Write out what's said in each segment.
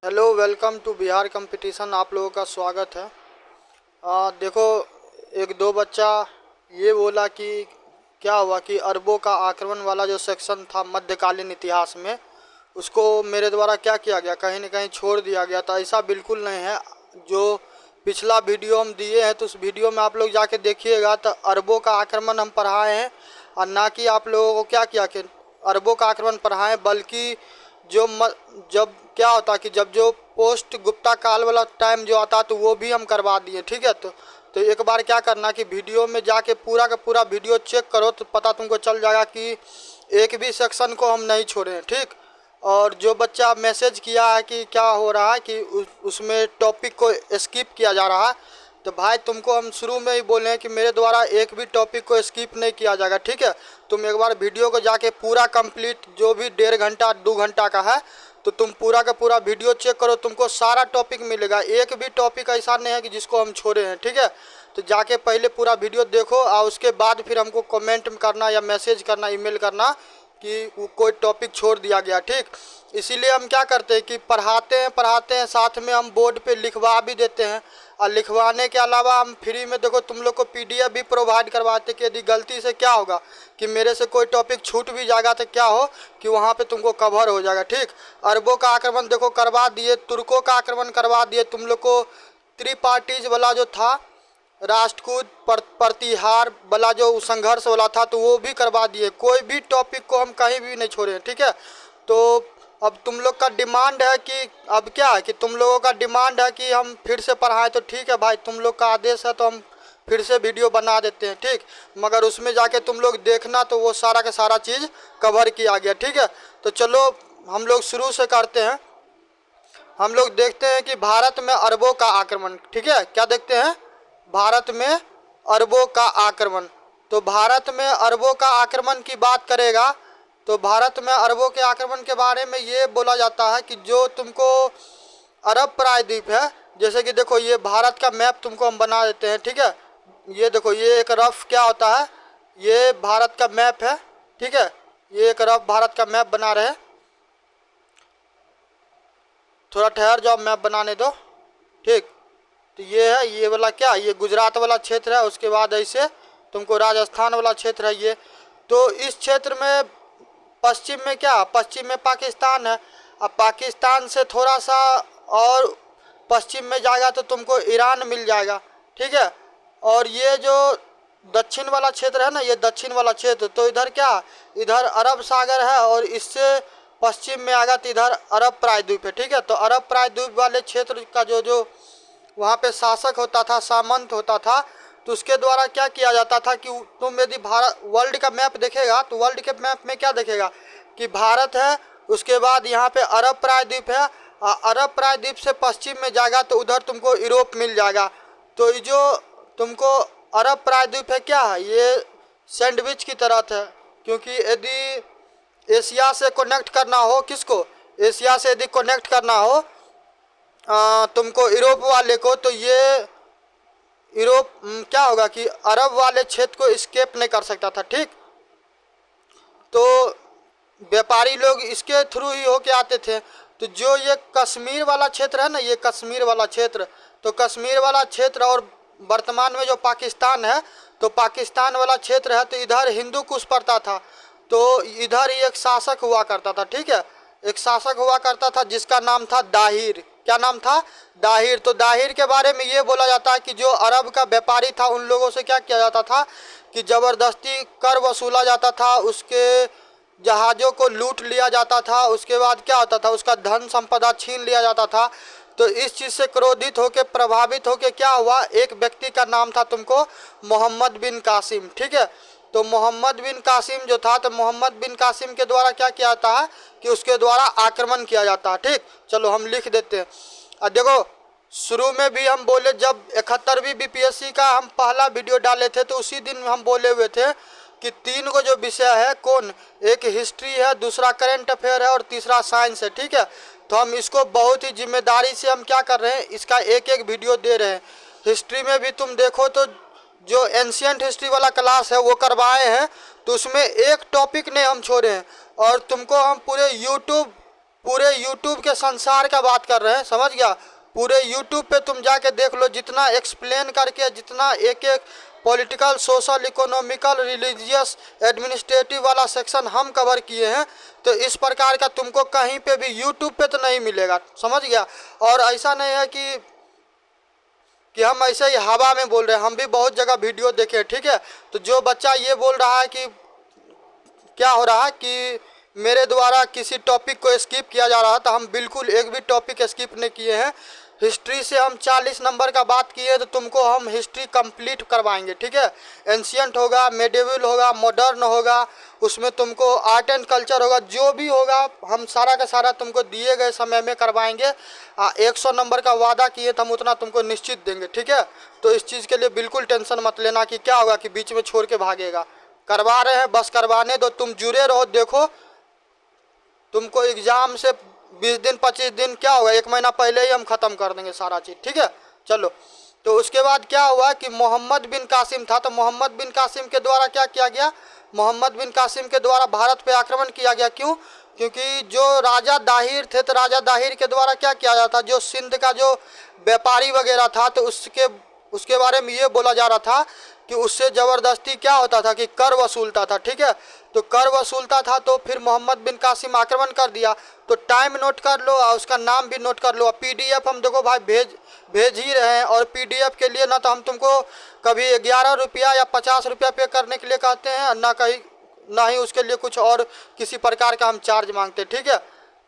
Hello, welcome to Bihar competition. आप लोगों का स्वागत है। देखो, एक दो बच्चा ये बोला कि क्या हुआ कि अरबों का आक्रमण वाला जो सेक्शन था मध्यकालीन इतिहास में, उसको मेरे द्वारा क्या किया गया, कहीं ना कहीं छोड़ दिया गया था। ऐसा बिल्कुल नहीं है। जो पिछला वीडियो हम दिए हैं तो उस वीडियो में आप लोग जाके देखिएगा तो अरबों का आक्रमण हम पढ़ाए हैं, और ना कि आप लोगों को क्या किया कि अरबों का आक्रमण पढ़ाएं, बल्कि जब क्या होता कि जब जो पोस्ट गुप्ता काल वाला टाइम जो आता तो वो भी हम करवा दिए। ठीक है, तो एक बार क्या करना कि वीडियो में जाके पूरा का पूरा वीडियो चेक करो तो पता तुमको चल जाएगा कि एक भी सेक्शन को हम नहीं छोड़े हैं। ठीक। और जो बच्चा मैसेज किया है कि क्या हो रहा है कि उसमें टॉपिक को स्किप किया जा रहा है, तो भाई तुमको हम शुरू में ही बोले हैं कि मेरे द्वारा एक भी टॉपिक को स्किप नहीं किया जाएगा। ठीक है, तुम एक बार वीडियो को जाके पूरा कंप्लीट, जो भी 1.5 घंटा 2 घंटा का है, तो तुम पूरा का पूरा वीडियो चेक करो, तुमको सारा टॉपिक मिलेगा। एक भी टॉपिक ऐसा नहीं है कि जिसको हम छोड़े हैं। ठीक है, तो जाके पहले पूरा वीडियो देखो और उसके बाद फिर हमको कमेंट करना या मैसेज करना, ईमेल करना कि कोई टॉपिक छोड़ दिया गया। ठीक। इसीलिए हम क्या करते हैं कि पढ़ाते हैं साथ में हम बोर्ड पे लिखवा भी देते हैं, और लिखवाने के अलावा हम फ्री में देखो तुम लोग को पीडीएफ भी प्रोवाइड करवाते कि यदि गलती से क्या होगा कि मेरे से कोई टॉपिक छूट भी जाएगा तो क्या हो कि वहाँ पे तुमको कवर हो जाएगा। ठीक। अरबों का आक्रमण देखो करवा दिए, तुर्कों का आक्रमण करवा दिए, तुम लोग को त्रिपार्टीज वाला जो था, राष्ट्रकूट प्रतिहार वाला जो संघर्ष वाला था, तो वो भी करवा दिए। कोई भी टॉपिक को हम कहीं भी नहीं छोड़े। ठीक है, तो अब तुम लोग का डिमांड है कि अब क्या है कि तुम लोगों का डिमांड है कि हम फिर से पढ़ाएं, तो ठीक है भाई, तुम लोग का आदेश है तो हम फिर से वीडियो बना देते हैं। ठीक, मगर उसमें जाके तुम लोग देखना तो वो सारा का सारा चीज़ कवर किया गया। ठीक है, तो चलो हम लोग शुरू से करते हैं। हम लोग देखते हैं कि भारत में अरबों का आक्रमण। ठीक है, क्या देखते हैं? भारत में अरबों का आक्रमण। तो भारत में अरबों का आक्रमण की बात करेगा तो भारत में अरबों के आक्रमण के बारे में ये बोला जाता है कि जो तुमको अरब प्रायद्वीप है, जैसे कि देखो ये भारत का मैप तुमको हम बना देते हैं। ठीक है, ये देखो ये एक रफ क्या होता है, ये भारत का मैप है। ठीक है, ये एक रफ भारत का मैप बना रहे हैं। थोड़ा ठहर जाओ, मैप बनाने दो। ठीक, तो ये है, ये वाला क्या, ये गुजरात वाला क्षेत्र है। उसके बाद ऐसे तुमको राजस्थान वाला क्षेत्र है ये। तो इस क्षेत्र में पश्चिम में क्या, पश्चिम में पाकिस्तान है। अब पाकिस्तान से थोड़ा सा और पश्चिम में जाएगा तो तुमको ईरान मिल जाएगा। ठीक है, और ये जो दक्षिण वाला क्षेत्र है ना, ये दक्षिण वाला क्षेत्र, तो इधर क्या, इधर अरब सागर है, और इससे पश्चिम में आएगा तो इधर अरब प्रायद्वीप है। ठीक है, तो अरब प्रायद्वीप वाले क्षेत्र का जो जो वहाँ पे शासक होता था, सामंत होता था, तो उसके द्वारा क्या किया जाता था कि तुम यदि भारत वर्ल्ड का मैप देखेगा तो वर्ल्ड के मैप में क्या देखेगा कि भारत है, उसके बाद यहाँ पे अरब प्रायद्वीप है, अरब प्रायद्वीप से पश्चिम में जाएगा तो उधर तुमको यूरोप मिल जाएगा। तो ये जो तुमको अरब प्रायद्वीप है क्या है, ये सैंडविच की तरह है। क्योंकि यदि एशिया से कनेक्ट करना हो, किसको, एशिया से यदि कनेक्ट करना हो तुमको यूरोप वाले को, तो ये यूरोप क्या होगा कि अरब वाले क्षेत्र को स्केप नहीं कर सकता था। ठीक, तो व्यापारी लोग इसके थ्रू ही होके आते थे। तो जो ये कश्मीर वाला क्षेत्र है ना, ये कश्मीर वाला क्षेत्र, तो कश्मीर वाला क्षेत्र और वर्तमान में जो पाकिस्तान है, तो पाकिस्तान वाला क्षेत्र है, तो इधर हिंदू कुश पड़ता था। तो इधर ही एक शासक हुआ करता था। ठीक है, एक शासक हुआ करता था जिसका नाम था दाहिर। क्या नाम था? दाहिर। तो दाहिर के बारे में ये बोला जाता है कि जो अरब का व्यापारी था, उन लोगों से क्या किया जाता था कि ज़बरदस्ती कर वसूला जाता था, उसके जहाज़ों को लूट लिया जाता था, उसके बाद क्या होता था, उसका धन संपदा छीन लिया जाता था। तो इस चीज़ से क्रोधित होकर, प्रभावित होकर क्या हुआ, एक व्यक्ति का नाम था तुमको मोहम्मद बिन कासिम। ठीक है, तो मोहम्मद बिन कासिम जो था, तो मोहम्मद बिन कासिम के द्वारा क्या किया जाता है कि उसके द्वारा आक्रमण किया जाता है। ठीक, चलो हम लिख देते हैं। और देखो शुरू में भी हम बोले, जब 71वीं बीपीएससी का हम पहला वीडियो डाले थे तो उसी दिन हम बोले हुए थे कि 3 को जो विषय है, कौन, एक हिस्ट्री है, दूसरा करंट अफेयर है और तीसरा साइंस है। ठीक है, तो हम इसको बहुत ही जिम्मेदारी से हम क्या कर रहे हैं, इसका एक एक वीडियो दे रहे हैं। हिस्ट्री में भी तुम देखो तो जो एंशियंट हिस्ट्री वाला क्लास है वो करवाए हैं, तो उसमें एक टॉपिक नहीं हम छोड़े हैं। और तुमको हम पूरे यूट्यूब पूरे यूट्यूब के संसार का बात कर रहे हैं, समझ गया। पूरे यूट्यूब पे तुम जाके देख लो, जितना एक्सप्लेन करके, जितना एक एक political, social, economical, religious, administrative वाला सेक्शन हम कवर किए हैं, तो इस प्रकार का तुमको कहीं पे भी यूट्यूब पे तो नहीं मिलेगा, समझ गया। और ऐसा नहीं है कि हम ऐसे ही हवा में बोल रहे हैं, हम भी बहुत जगह वीडियो देखे, ठीक है। तो जो बच्चा ये बोल रहा है कि क्या हो रहा है कि मेरे द्वारा किसी टॉपिक को स्किप किया जा रहा है, तो हम बिल्कुल एक भी टॉपिक स्किप नहीं किए हैं। हिस्ट्री से हम 40 नंबर का बात किए, तो तुमको हम हिस्ट्री कंप्लीट करवाएंगे, ठीक है। एंशियंट होगा, मेडिवल होगा, मॉडर्न होगा, उसमें तुमको आर्ट एंड कल्चर होगा, जो भी होगा हम सारा का सारा तुमको दिए गए समय में करवाएंगे। 100 नंबर का वादा किए तो हम उतना तुमको निश्चित देंगे, ठीक है। तो इस चीज़ के लिए बिल्कुल टेंशन मत लेना कि क्या होगा कि बीच में छोड़ के भागेगा। करवा रहे हैं, बस करवाने दो, तुम जुड़े रहो। देखो तुमको एग्ज़ाम से 20 दिन 25 दिन क्या होगा, 1 महीना पहले ही हम ख़त्म कर देंगे सारा चीज़, ठीक है। चलो, तो उसके बाद क्या हुआ कि मोहम्मद बिन कासिम था, तो मोहम्मद बिन कासिम के द्वारा क्या किया गया, मोहम्मद बिन कासिम के द्वारा भारत पे आक्रमण किया गया। क्यों? क्योंकि जो राजा दाहिर थे, तो राजा दाहिर के द्वारा क्या किया जाता, जो सिंध का जो व्यापारी वगैरह था, तो उसके बारे में ये बोला जा रहा था कि उससे ज़बरदस्ती क्या होता था कि कर वसूलता था, ठीक है। तो कर वसूलता था, तो फिर मोहम्मद बिन कासिम आक्रमण कर दिया। तो टाइम नोट कर लो और उसका नाम भी नोट कर लो। पीडीएफ हम देखो भाई भेज ही रहे हैं, और पीडीएफ के लिए ना तो हम तुमको कभी 11 रुपया या 50 रुपया पे करने के लिए कहते हैं, ना ही उसके लिए कुछ और किसी प्रकार का हम चार्ज मांगते, ठीक है।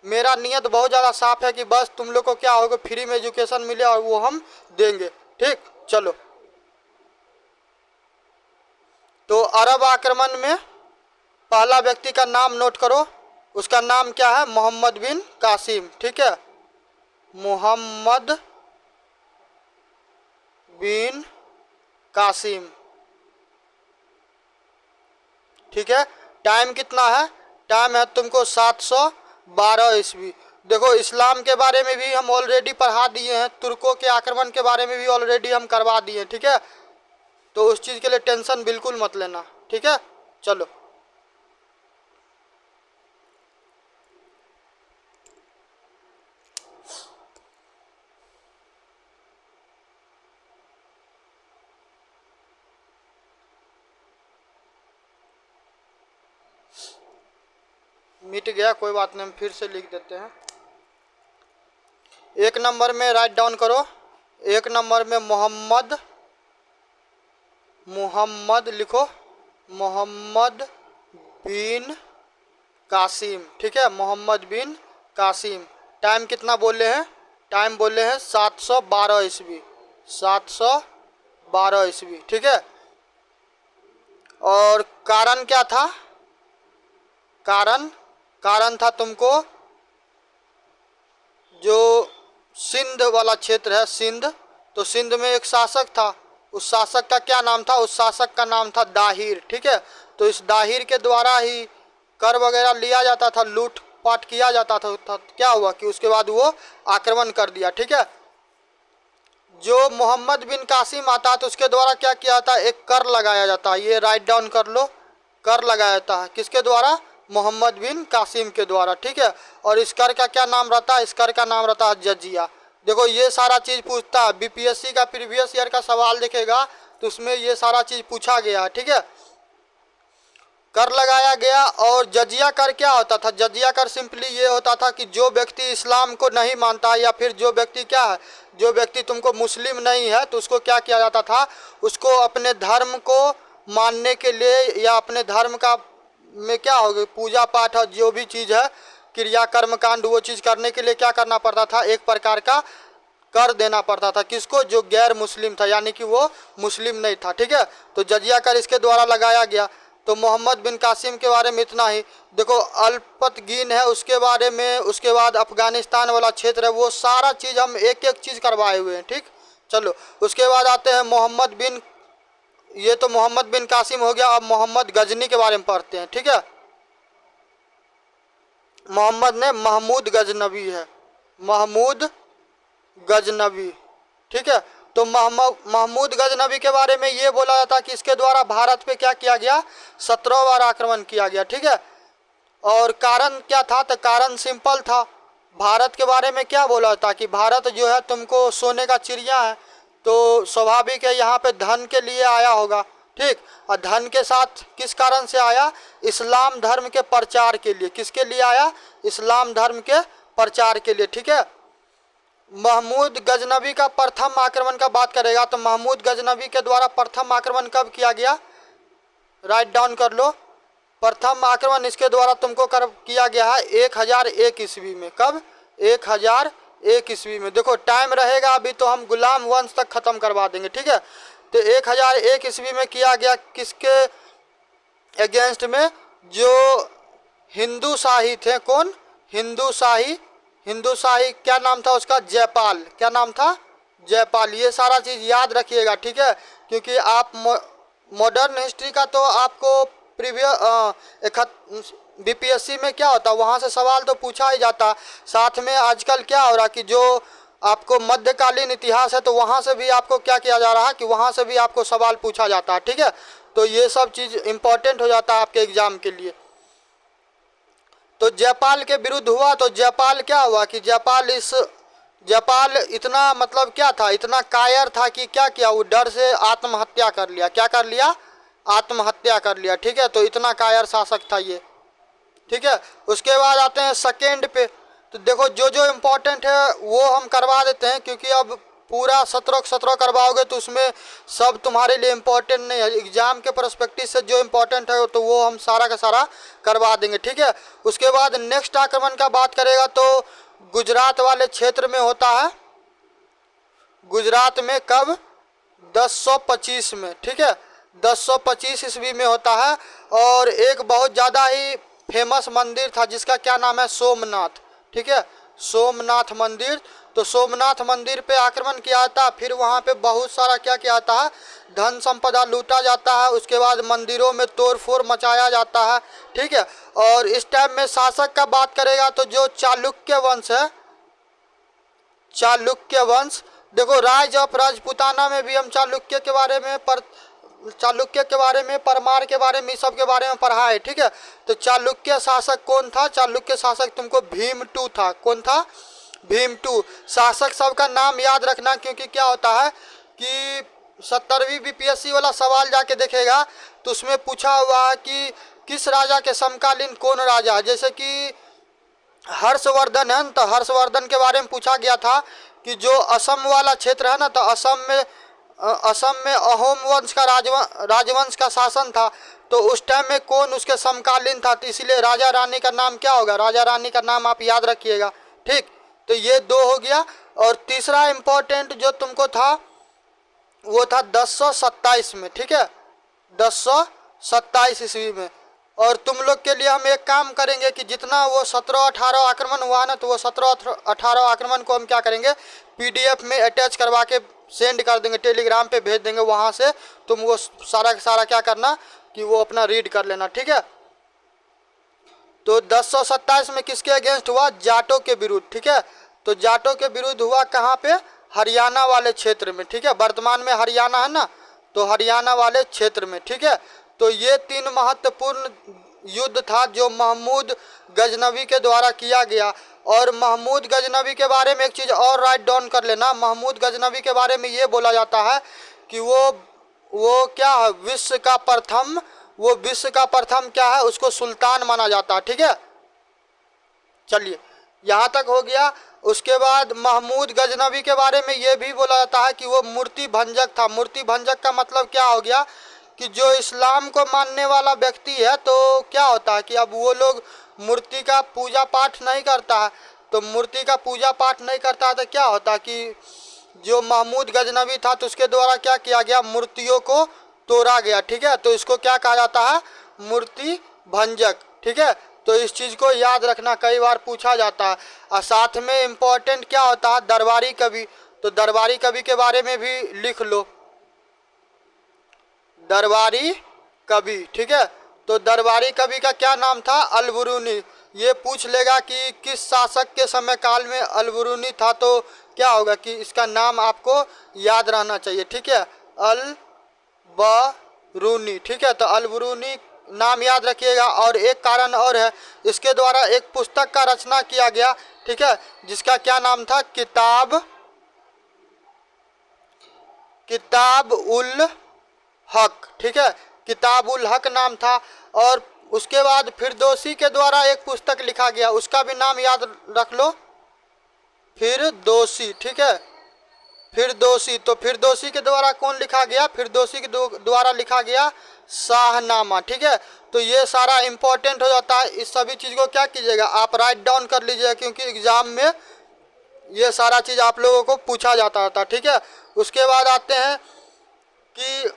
मेरा नियत बहुत ज़्यादा साफ है कि बस तुम लोग को क्या होगा, फ्री में एजुकेशन मिले और वो हम देंगे, ठीक। चलो, तो अरब आक्रमण में पहला व्यक्ति का नाम नोट करो, उसका नाम क्या है, मोहम्मद बिन कासिम, ठीक है। मोहम्मद बिन कासिम, ठीक है। टाइम कितना है, टाइम है तुमको 712 ईस्वी। देखो इस्लाम के बारे में भी हम ऑलरेडी पढ़ा दिए हैं, तुर्कों के आक्रमण के बारे में भी ऑलरेडी हम करवा दिए हैं, ठीक है। तो उस चीज़ के लिए टेंशन बिल्कुल मत लेना, ठीक है। चलो, मिट गया, कोई बात नहीं, हम फिर से लिख देते हैं। 1 नंबर में राइट डाउन करो, 1 नंबर में मोहम्मद लिखो, मोहम्मद बिन कासिम, ठीक है। मोहम्मद बिन कासिम। टाइम कितना बोले हैं, टाइम बोले हैं 712 ईस्वी, 712 ईस्वी, ठीक है। और कारण क्या था, कारण था तुमको जो सिंध वाला क्षेत्र है, सिंध, तो सिंध में एक शासक था, उस शासक का क्या नाम था, उस शासक का नाम था दाहिर, ठीक है। तो इस दाहिर के द्वारा ही कर वगैरह लिया जाता था, लूट पाट किया जाता था। क्या हुआ कि उसके बाद वो आक्रमण कर दिया, ठीक है। जो मोहम्मद बिन कासिम आता है तो उसके द्वारा क्या किया जाता है, एक कर लगाया जाता है, ये राइट डाउन कर लो, कर लगाया जाता है, किसके द्वारा, मोहम्मद बिन कासिम के द्वारा, ठीक है। और इस कर का क्या नाम रहता है, इस कर का नाम रहता है जजिया। देखो ये सारा चीज़ पूछता है, बीपीएससी का प्रीवियस ईयर का सवाल देखेगा तो उसमें ये सारा चीज़ पूछा गया है, ठीक है। कर लगाया गया। और जजिया कर क्या होता था, जजिया कर सिंपली ये होता था कि जो व्यक्ति इस्लाम को नहीं मानता, या फिर जो व्यक्ति क्या है, जो व्यक्ति तुमको मुस्लिम नहीं है, तो उसको क्या किया जाता था, उसको अपने धर्म को मानने के लिए, या अपने धर्म का में क्या होगा, पूजा पाठ और जो भी चीज़ है, क्रिया कर्म कांड, वो चीज़ करने के लिए क्या करना पड़ता था, एक प्रकार का कर देना पड़ता था। किसको, जो गैर मुस्लिम था, यानी कि वो मुस्लिम नहीं था, ठीक है। तो जजिया कर इसके द्वारा लगाया गया। तो मोहम्मद बिन कासिम के बारे में इतना ही। देखो अल्पतगीन है उसके बारे में, उसके बाद अफगानिस्तान वाला क्षेत्र है, वो सारा चीज़ हम एक एक चीज़ करवाए हुए हैं, ठीक। चलो, उसके बाद आते हैं मोहम्मद बिन, ये तो मोहम्मद बिन कासिम हो गया। अब मोहम्मद गजनी के बारे में पढ़ते हैं, ठीक है। मोहम्मद ने महमूद गजनवी है, महमूद गजनवी, ठीक है। तो महमूद गजनवी के बारे में ये बोला जाता है कि इसके द्वारा भारत पे क्या किया गया, 17 बार आक्रमण किया गया, ठीक है। और कारण क्या था, तो कारण सिंपल था, भारत के बारे में क्या बोला था कि भारत जो है तुमको सोने का चिड़िया है, तो स्वाभाविक है यहाँ पे धन के लिए आया होगा, ठीक। और धन के साथ किस कारण से आया? इस्लाम धर्म के प्रचार के लिए। किसके लिए आया? इस्लाम धर्म के प्रचार के लिए, ठीक है। महमूद गजनबी का प्रथम आक्रमण का बात करेगा तो महमूद गजनबी के द्वारा प्रथम आक्रमण कब किया गया? राइट डाउन कर लो। प्रथम आक्रमण इसके द्वारा तुमको कर किया गया है 1001 ईस्वी में। कब? 1001 ईस्वी में। देखो टाइम रहेगा अभी तो हम गुलाम वंश तक खत्म करवा देंगे, ठीक है। तो 1001 ईस्वी में किया गया किसके अगेंस्ट में? जो हिंदू शाही थे। कौन? हिंदू शाही। हिंदू शाही क्या नाम था उसका? जयपाल। क्या नाम था? जयपाल। ये सारा चीज़ याद रखिएगा, ठीक है, क्योंकि आप मॉडर्न हिस्ट्री का तो आपको बीपीएससी में क्या होता है वहाँ से सवाल तो पूछा ही जाता। साथ में आजकल क्या हो रहा कि जो आपको मध्यकालीन इतिहास है तो वहाँ से भी आपको क्या किया जा रहा है कि वहाँ से भी आपको सवाल पूछा जाता है, ठीक है। तो ये सब चीज़ इम्पोर्टेंट हो जाता है आपके एग्जाम के लिए। तो जयपाल के विरुद्ध हुआ तो जयपाल क्या हुआ कि जयपाल इतना मतलब क्या था, इतना कायर था कि क्या किया, वो डर से आत्महत्या कर लिया। क्या कर लिया? आत्महत्या कर लिया, ठीक है। तो इतना कायर शासक था ये, ठीक है। उसके बाद आते हैं सेकेंड पे। तो देखो जो जो इम्पोर्टेंट है वो हम करवा देते हैं, क्योंकि अब पूरा 17 करवाओगे तो उसमें सब तुम्हारे लिए इम्पोर्टेंट नहीं है। एग्जाम के पर्सपेक्टिव से जो इम्पोर्टेंट है तो वो हम सारा का सारा करवा देंगे, ठीक है। उसके बाद नेक्स्ट आक्रमण का बात करेगा तो गुजरात वाले क्षेत्र में होता है। गुजरात में कब? 1025 में, ठीक है। 1025 ईस्वी में होता है। और एक बहुत ज़्यादा ही फेमस मंदिर था जिसका क्या नाम है? सोमनाथ, ठीक है। सोमनाथ मंदिर। तो सोमनाथ मंदिर पे आक्रमण किया जाता है। फिर वहाँ पे बहुत सारा क्या किया जाता है? धन संपदा लूटा जाता है। उसके बाद मंदिरों में तोड़ फोड़ मचाया जाता है, ठीक है। और इस टाइम में शासक का बात करेगा तो जो चालुक्य वंश है, चालुक्य वंश। देखो राज ऑफ राजपुताना में भी हम चालुक्य के बारे में परमार के बारे में, सब के बारे में पढ़ा है, ठीक है। तो चालुक्य शासक कौन था? चालुक्य शासक तुमको भीमटू था। कौन था? भीमटू। शासक सबका नाम याद रखना, क्योंकि क्या होता है कि 70वीं बीपीएससी वाला सवाल जाके देखेगा तो उसमें पूछा हुआ है कि किस राजा के समकालीन कौन राजा है। जैसे कि हर्षवर्धन है, तो हर्षवर्धन के बारे में पूछा गया था कि जो असम वाला क्षेत्र है ना, तो असम में अहोम वंश का राजवंश का शासन था। तो उस टाइम में कौन उसके समकालीन था? तो इसीलिए राजा रानी का नाम क्या होगा? राजा रानी का नाम आप याद रखिएगा, ठीक। तो ये दो हो गया। और तीसरा इम्पोर्टेंट जो तुमको था वो था 1027 में, ठीक है। 1027 ईस्वी में। और तुम लोग के लिए हम एक काम करेंगे कि जितना वो 17-18 आक्रमण हुआ ना, तो वो 17-18 आक्रमण को हम क्या करेंगे? पीडीएफ में अटैच करवा के सेंड कर देंगे, टेलीग्राम पे भेज देंगे। वहाँ से तुम वो सारा का सारा क्या करना कि वो अपना रीड कर लेना, ठीक है। तो 1027 में किसके अगेंस्ट हुआ? जाटों के विरुद्ध, ठीक है। तो जाटों के विरुद्ध हुआ कहाँ पे? हरियाणा वाले क्षेत्र में, ठीक है। वर्तमान में हरियाणा है ना, तो हरियाणा वाले क्षेत्र में, ठीक है। तो ये 3 महत्वपूर्ण युद्ध था जो महमूद गजनबी के द्वारा किया गया। और महमूद गजनबी के बारे में एक चीज़ और राइट डाउन कर लेना। महमूद गजनबी के बारे में ये बोला जाता है कि वो क्या है? विश्व का प्रथम क्या है? उसको सुल्तान माना जाता है, ठीक है। चलिए यहाँ तक हो गया। उसके बाद महमूद गजनबी के बारे में ये भी बोला जाता है कि वो मूर्ति भंजक था। मूर्ति भंजक का मतलब क्या हो गया कि जो इस्लाम को मानने वाला व्यक्ति है तो क्या होता है कि अब वो लोग मूर्ति का पूजा पाठ नहीं करता है। तो मूर्ति का पूजा पाठ नहीं करता है तो क्या होता है कि जो महमूद गजनबी था तो उसके द्वारा क्या किया गया? मूर्तियों को तोड़ा गया, ठीक है। तो इसको क्या कहा जाता है? मूर्ति भंजक, ठीक है। तो इस चीज़ को याद रखना, कई बार पूछा जाता है। और साथ में इम्पोर्टेंट क्या होता है? दरबारी कवि। तो दरबारी कवि के बारे में भी लिख लो, दरबारी कवि, ठीक है। तो दरबारी कवि का क्या नाम था? अलबरूनी। ये पूछ लेगा कि किस शासक के समय काल में अलबरूनी था, तो क्या होगा कि इसका नाम आपको याद रहना चाहिए, ठीक है। अलबरूनी, ठीक है। तो अलबरूनी नाम याद रखिएगा। और एक कारण और है, इसके द्वारा एक पुस्तक का रचना किया गया, ठीक है, जिसका क्या नाम था, किताब उल हक, ठीक है, किताब उल हक नाम था। और उसके बाद फिरदौसी के द्वारा एक पुस्तक लिखा गया, उसका भी नाम याद रख लो, फिरदौसी, ठीक है, फिरदौसी। तो फिरदौसी के द्वारा कौन लिखा गया, फिरदौसी के द्वारा लिखा गया शाहनामा, ठीक है। तो ये सारा इंपॉर्टेंट हो जाता है। इस सभी चीज़ को क्या कीजिएगा, आप राइट डाउन कर लीजिएगा, क्योंकि एग्जाम में ये सारा चीज़ आप लोगों को पूछा जाता था, ठीक है। उसके बाद आते हैं कि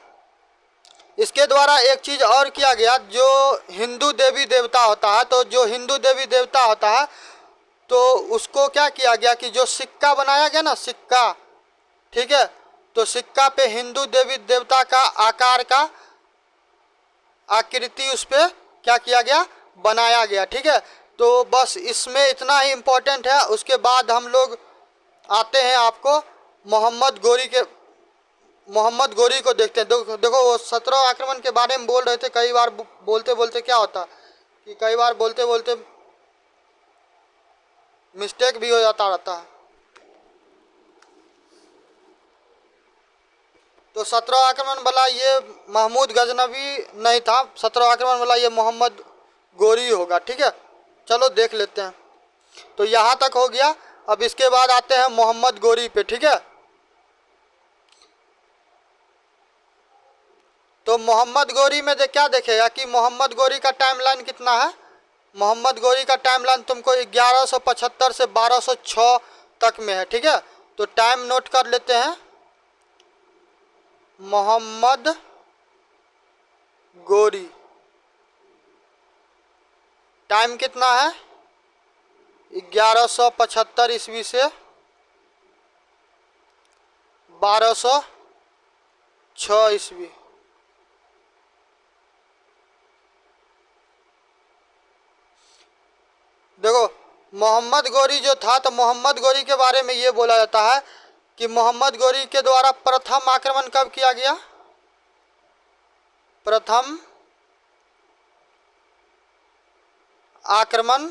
इसके द्वारा एक चीज़ और किया गया, जो हिंदू देवी देवता होता है, तो जो हिंदू देवी देवता होता है तो उसको क्या किया गया कि जो सिक्का बनाया गया ना, सिक्का, ठीक है, तो सिक्का पे हिंदू देवी देवता का आकार का आकृति उस पर क्या किया गया, बनाया गया, ठीक है। तो बस इसमें इतना ही इम्पोर्टेंट है। उसके बाद हम लोग आते हैं आपको मोहम्मद गोरी को देखते हैं। देखो वो 17 आक्रमण के बारे में बोल रहे थे, कई बार बोलते बोलते क्या होता कि कई बार बोलते बोलते मिस्टेक भी हो जाता रहता है। तो 17 आक्रमण वाला ये महमूद गजनवी नहीं था, 17 आक्रमण वाला ये मोहम्मद गोरी होगा, ठीक है। चलो देख लेते हैं। तो यहाँ तक हो गया। अब इसके बाद आते हैं मोहम्मद गोरी पे, ठीक है। तो मोहम्मद गोरी में क्या देखेगा कि मोहम्मद गोरी का टाइमलाइन कितना है। मोहम्मद गोरी का टाइमलाइन तुमको 1175 से 1206 तक में है, ठीक है। तो टाइम नोट कर लेते हैं। मोहम्मद गोरी टाइम कितना है, 1175 ईस्वी से 1206 ईस्वी। देखो मोहम्मद गोरी जो था, तो मोहम्मद गोरी के बारे में ये बोला जाता है कि मोहम्मद गोरी के द्वारा प्रथम आक्रमण कब किया गया, प्रथम आक्रमण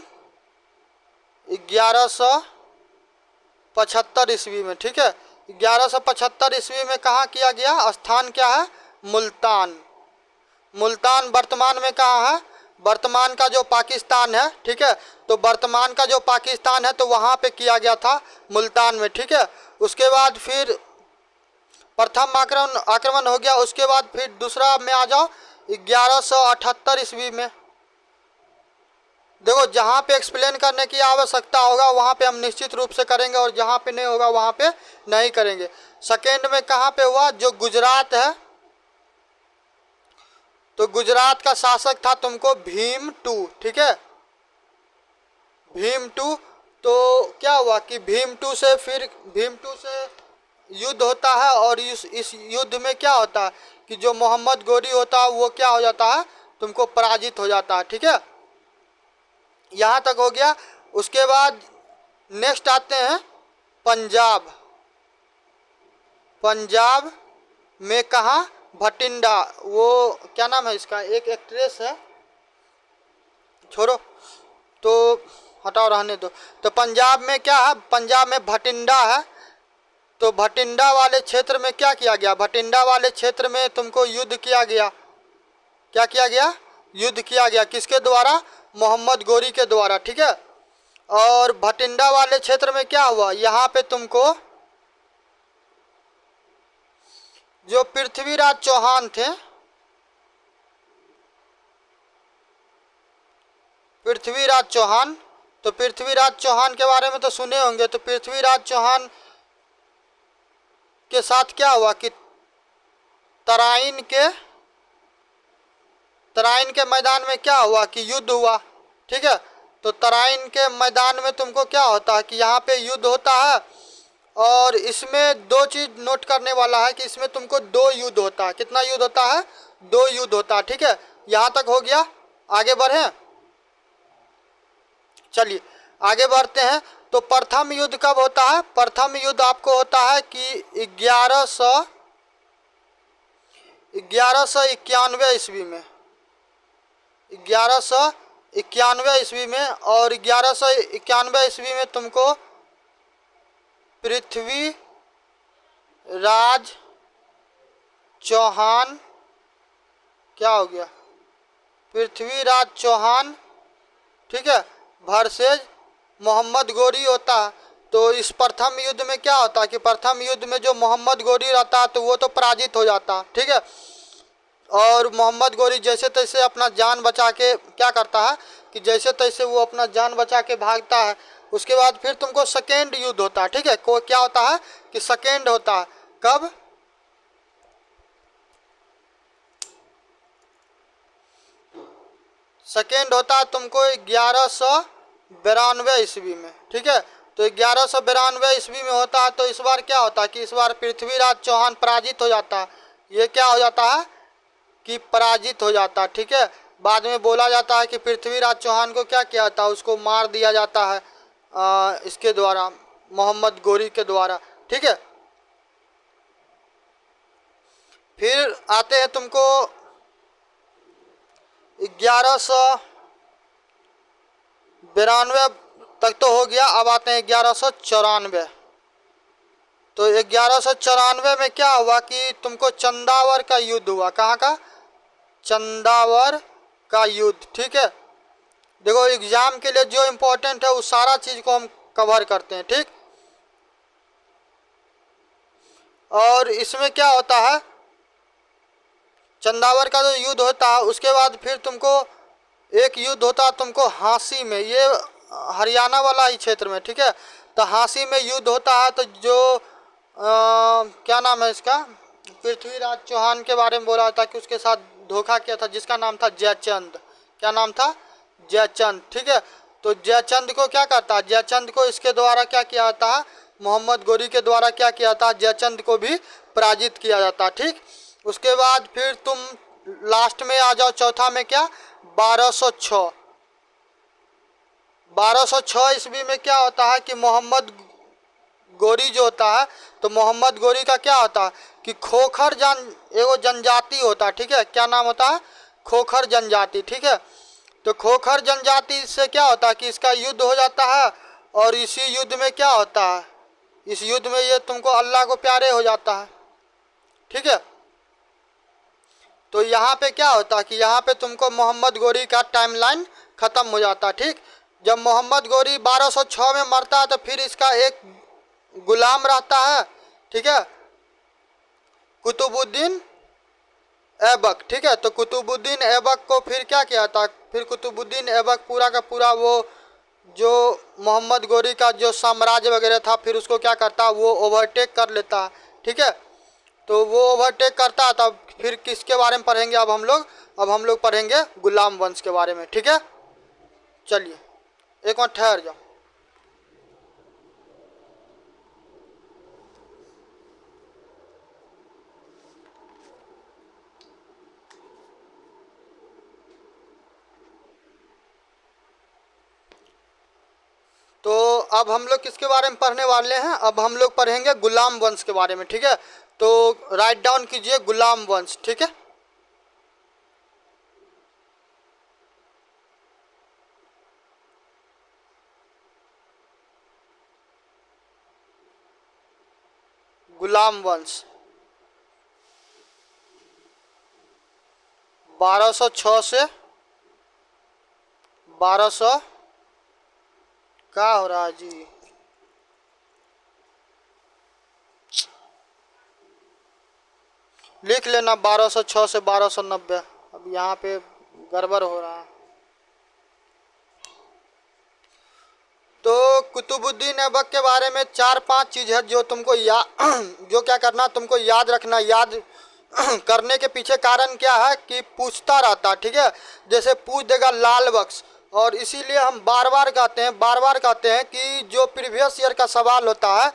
1175 ईस्वी में, ठीक है। 1175 ईस्वी में कहाँ किया गया, स्थान क्या है, मुल्तान। मुल्तान वर्तमान में कहाँ है, वर्तमान का जो पाकिस्तान है, ठीक है। तो वर्तमान का जो पाकिस्तान है तो वहाँ पे किया गया था, मुल्तान में, ठीक है। उसके बाद फिर प्रथम आक्रमण हो गया। उसके बाद फिर दूसरा में आ जाओ 1178 ईस्वी में। देखो जहाँ पे एक्सप्लेन करने की आवश्यकता होगा वहाँ पे हम निश्चित रूप से करेंगे, और जहाँ पे नहीं होगा वहाँ पे नहीं करेंगे। सेकेंड में कहाँ पे हुआ, जो गुजरात है, तो गुजरात का शासक था तुमको भीम टू, ठीक है, भीम टू। तो क्या हुआ कि भीम टू से युद्ध होता है, और इस युद्ध में क्या होता है कि जो मोहम्मद गोरी होता है वो क्या हो जाता है, तुमको पराजित हो जाता है, ठीक है। यहाँ तक हो गया। उसके बाद नेक्स्ट आते हैं पंजाब। पंजाब में कहाँ, भटिंडा, वो क्या नाम है इसका, एक एक्ट्रेस है, छोड़ो, तो हटाओ, रहने दो। तो पंजाब में क्या है, पंजाब में भटिंडा है। तो भटिंडा वाले क्षेत्र में क्या किया गया, भटिंडा वाले क्षेत्र में तुमको युद्ध किया गया। क्या किया गया, युद्ध किया गया, किसके द्वारा, मोहम्मद गोरी के द्वारा, ठीक है। और भटिंडा वाले क्षेत्र में क्या हुआ, यहाँ पे तुमको जो पृथ्वीराज चौहान थे, पृथ्वीराज चौहान, तो पृथ्वीराज चौहान के बारे में तो सुने होंगे। तो पृथ्वीराज चौहान के साथ क्या हुआ कि तराइन के मैदान में क्या हुआ कि युद्ध हुआ, ठीक है। तो तराइन के मैदान में तुमको क्या होता है कि यहाँ पे युद्ध होता है। और इसमें दो चीज़ नोट करने वाला है कि इसमें तुमको 2 युद्ध होता है। कितना युद्ध होता है, 2 युद्ध होता है, ठीक है। यहाँ तक हो गया। आगे बढ़े, चलिए आगे बढ़ते हैं। तो प्रथम युद्ध कब होता है, प्रथम युद्ध आपको होता है कि 1191 ईस्वी में, 1191 ईस्वी में, और 1191 ईस्वी में तुमको पृथ्वी राज चौहान, क्या हो गया, पृथ्वीराज चौहान, ठीक है, वर्सेज मोहम्मद गोरी होता है। तो इस प्रथम युद्ध में क्या होता है कि प्रथम युद्ध में जो मोहम्मद गोरी रहता है तो वो तो पराजित हो जाता है, ठीक है। और मोहम्मद गोरी जैसे तैसे अपना जान बचा के क्या करता है कि जैसे तैसे वो अपना जान बचा के भागता है। उसके बाद फिर तुमको सेकेंड युद्ध होता है, ठीक है। को क्या होता है कि सेकेंड होता है, कब, सेकेंड होता है तुमको 1192 ईस्वी में, ठीक है। तो 1192 ईस्वी में होता है। तो इस बार क्या होता है कि इस बार पृथ्वीराज चौहान पराजित हो जाता है। ये क्या हो जाता है कि पराजित हो जाता है, ठीक है। बाद में बोला जाता है कि पृथ्वीराज चौहान को क्या किया था, उसको मार दिया जाता है इसके द्वारा, मोहम्मद गोरी के द्वारा, ठीक है। फिर आते हैं तुमको 1192 तक तो हो गया। अब आते हैं 1194। तो 1194 में क्या हुआ कि तुमको चंदावर का युद्ध हुआ। कहाँ का, चंदावर का युद्ध, ठीक है। देखो एग्जाम के लिए जो इम्पोर्टेंट है उस सारा चीज को हम कवर करते हैं, ठीक। और इसमें क्या होता है, चंदावर का जो युद्ध होता है उसके बाद फिर तुमको एक युद्ध होता है तुमको हाँसी में, ये हरियाणा वाला ही क्षेत्र में, ठीक है। तो हाँसी में युद्ध होता है। तो जो क्या नाम है इसका, पृथ्वीराज चौहान के बारे में बोला था कि उसके साथ धोखा किया था, जिसका नाम था जयचंद। क्या नाम था, जयचंद, ठीक है। तो जयचंद को क्या करता है, जयचंद को इसके द्वारा क्या किया जाता है, मोहम्मद गोरी के द्वारा क्या किया जाता है, जयचंद को भी पराजित किया जाता है, ठीक। उसके बाद फिर तुम लास्ट में आ जाओ चौथा में, क्या, 1206। 1206 ईस्वी में क्या होता है कि मोहम्मद गोरी जो होता है, तो मोहम्मद गोरी का क्या होता है कि खोखर एगो जनजाति होता है, ठीक है। क्या नाम होता है, खोखर जनजाति, ठीक है। तो खोखर जनजाति से क्या होता है कि इसका युद्ध हो जाता है। और इसी युद्ध में क्या होता है, इस युद्ध में ये तुमको अल्लाह को प्यारे हो जाता है, ठीक है। तो यहाँ पे क्या होता है कि यहाँ पे तुमको मोहम्मद गोरी का टाइमलाइन खत्म हो जाता है, ठीक। जब मोहम्मद गोरी 1206 में मरता है तो फिर इसका एक गुलाम रहता है, ठीक है, कुतुबुद्दीन ऐबक, ठीक है। तो कुतुबुद्दीन ऐबक को फिर क्या किया था, फिर कुतुबुद्दीन ऐबक पूरा का पूरा वो जो मोहम्मद गोरी का जो साम्राज्य वगैरह था फिर उसको क्या करता, वो ओवरटेक कर लेता, ठीक है। तो वो ओवरटेक करता, तब फिर किसके बारे में पढ़ेंगे अब हम लोग पढ़ेंगे गुलाम वंश के बारे में, ठीक है। चलिए एक बार ठहर जाओ। तो अब हम लोग किसके बारे में पढ़ने वाले हैं, अब हम लोग पढ़ेंगे गुलाम वंश के बारे में, ठीक है। तो राइट डाउन कीजिए गुलाम वंश, ठीक है। गुलाम वंश 1206 से 1200, क्या हो रहा है जी, लिख लेना 1206 से 1290। अब यहाँ पे गड़बड़ हो रहा है। तो कुतुबुद्दीन ऐबक के बारे में 4-5 चीज़ है जो तुमको जो क्या करना, तुमको याद रखना। याद करने के पीछे कारण क्या है कि पूछता रहता, ठीक है। जैसे पूछ देगा लाल बख्श, और इसीलिए हम बार बार कहते हैं कि जो प्रीवियस ईयर का सवाल होता है,